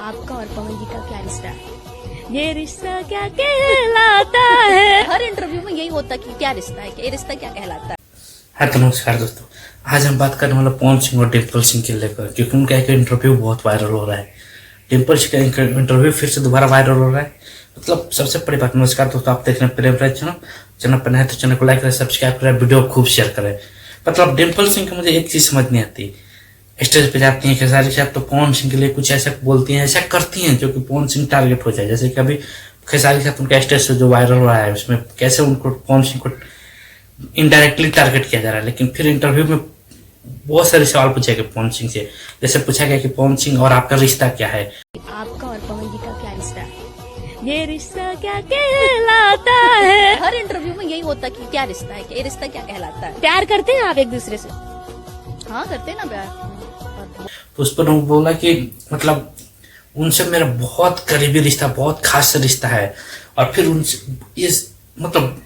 आपका और पवन जी का क्या रिश्ता है? ये रिश्ता क्या कहलाता है? हर इंटरव्यू में यही होता कि क्या रिश्ता है, ये रिश्ता क्या कहलाता है। हाँ तो नमस्कार दोस्तों, आज हम बात करने वाला पवन सिंह और डिम्पल सिंह के लेकर, क्योंकि उनका एक इंटरव्यू बहुत वायरल हो रहा है। डिम्पल सिंह का इंटरव्यू फिर से दोबारा वायरल हो रहा है। मतलब सबसे बड़ी बात, नमस्कार दोस्तों, आप देख रहे हैं प्रेम राज चैनल पर नए तो चैनल को लाइक करें, सब्सक्राइब करें, वीडियो खूब शेयर करें। मतलब डिम्पल सिंह का मुझे एक चीज समझ नहीं आती, स्टेज पे जाती हैं खेसारी साहब तो पवन सिंह के लिए कुछ ऐसा बोलती हैं, ऐसा करती हैं जो कि पवन सिंह टारगेट हो जाए। जैसे कि अभी खेसारी साहब उनका स्टेज से जो वायरल हो रहा है, उसमें कैसे उनको पवन सिंह को इनडायरेक्टली टारगेट किया जा रहा है। लेकिन फिर इंटरव्यू में बहुत सारे सवाल पूछे गए पवन सिंह से। जैसे पूछा गया कि पवन सिंह और आपका रिश्ता क्या है, आपका और पवन जी का क्या रिश्ता है? ये रिश्ता क्या कहलाता है? हर इंटरव्यू में यही होता कि क्या रिश्ता है, ये रिश्ता क्या कहलाता है। प्यार करते हैं आप एक दूसरे से? हाँ करते हैं ना प्यार। तो उस पर उन्होंने बोला कि मतलब उनसे मेरा बहुत करीबी रिश्ता, बहुत खास रिश्ता है। और फिर उनसे इस मतलब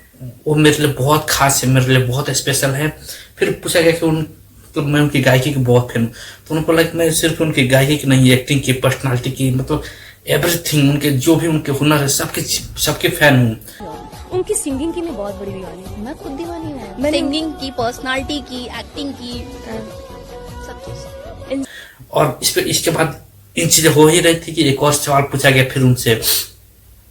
वो मेरे लिए बहुत खास है, मेरे लिए बहुत स्पेशल है। फिर पूछा गया कि मतलब मैं उनकी गायकी की बहुत फैन हूँ। तो उनको लगा कि मैं सिर्फ उनकी गायकी की नहीं, एक्टिंग की, पर्सनालिटी की, मतलब एवरीथिंग, उनके जो भी उनके हुनर है सबके फैन हूँ। उनकी सिंगिंग की मैं बहुत बड़ी दीवानी हूँ। मैं खुद दीवानी हूँ सिंगिंग की, पर्सनालिटी की, एक्टिंग की, सब चीज। और इसके बाद इन चीजें हो ही रही थी कि एक और सवाल पूछा गया फिर उनसे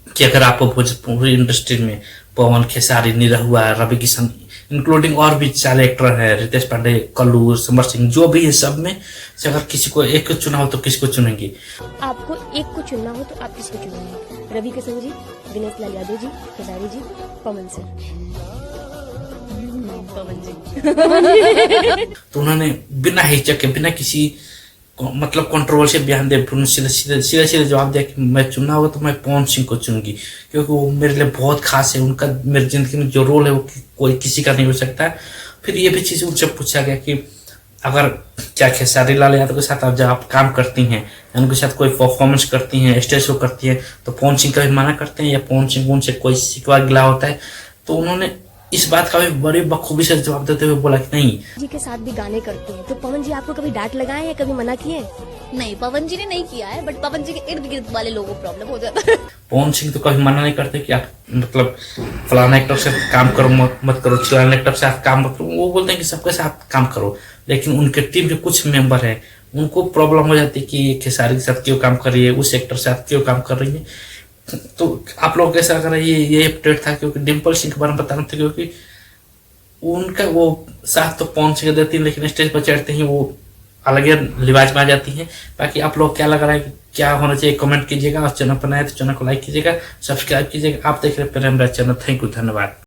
कि अगर आपको भोजपुरी इंडस्ट्री में पवन, खेसारी, निरहुआ, रवि किशन इंक्लूडिंग और भी सारे एक्टर हैं, रितेश पांडे, कल्लू, समर सिंह, जो भी है सब में से अगर किसी को एक को चुना हो तो किसको चुनेंगे? आपको एक को चुनना हो तो आप किसको चुनेंगे? रवि किशन जी, दिनेश लाल यादव जी, खेसारी जी, पवन सिंह? पवन जी। तो उन्होंने बिना हिचक के, बिना किसी मतलब कंट्रोवर्सी बयान दे, सीधे जवाब दिया कि मैं चुनना होगा तो मैं पवन सिंह को चुनूंगी, क्योंकि वो मेरे लिए बहुत खास है। उनका मेरी जिंदगी में जो रोल है वो कोई किसी का नहीं हो सकता। फिर ये भी चीज उनसे पूछा गया कि अगर क्या खेसारी लाल यादव के साथ जब आप काम करती हैं, उनके साथ कोई परफॉर्मेंस करती हैं, स्टेज शो करती हैं, तो पवन सिंह कभी मना करते हैं या पवन सिंह उनसे कोई शिकवा गिला होता है? तो उन्होंने इस बात का भी बड़ी बखूबी से जवाब देते हुए बोला कि नहीं। जी के साथ भी गाने करते हैं, तो पवन जी आपको कभी डांट लगाए या कभी मना किए? नहीं, पवन जी ने नहीं किया है, बट पवन जी के इर्द गिर्द वाले लोगों को प्रॉब्लम हो जाता है। पवन सिंह तो कभी मना नहीं करते कि आप मतलब फलाना एक्टर से काम करो मत करो, फलाना एक्टर से आप काम मत करो। वो बोलते हैं कि सबके साथ काम करो। लेकिन उनके टीम के कुछ मेंबर हैं, उनको प्रॉब्लम हो जाती है कि खेसारी के साथ क्यों काम कर रही है, उस एक्टर के साथ क्यों काम कर रही है। तो आप लोग कैसा कर रहे हैं, ये अपडेट था। क्योंकि डिम्पल सिंह के बारे में बताना था, क्योंकि उनका वो साथ तो पवन सिंह देती है, लेकिन स्टेज पर चढ़ते ही वो अलग ही लिबाज में आ जाती है। बाकी आप लोग क्या लग रहा है, क्या होना चाहिए, कमेंट कीजिएगा। और चैनल पर नए तो चैनल को लाइक कीजिएगा, सब्सक्राइब कीजिएगा। आप देख रहे हैं प्रेम राज चैनल। थैंक यू, धन्यवाद।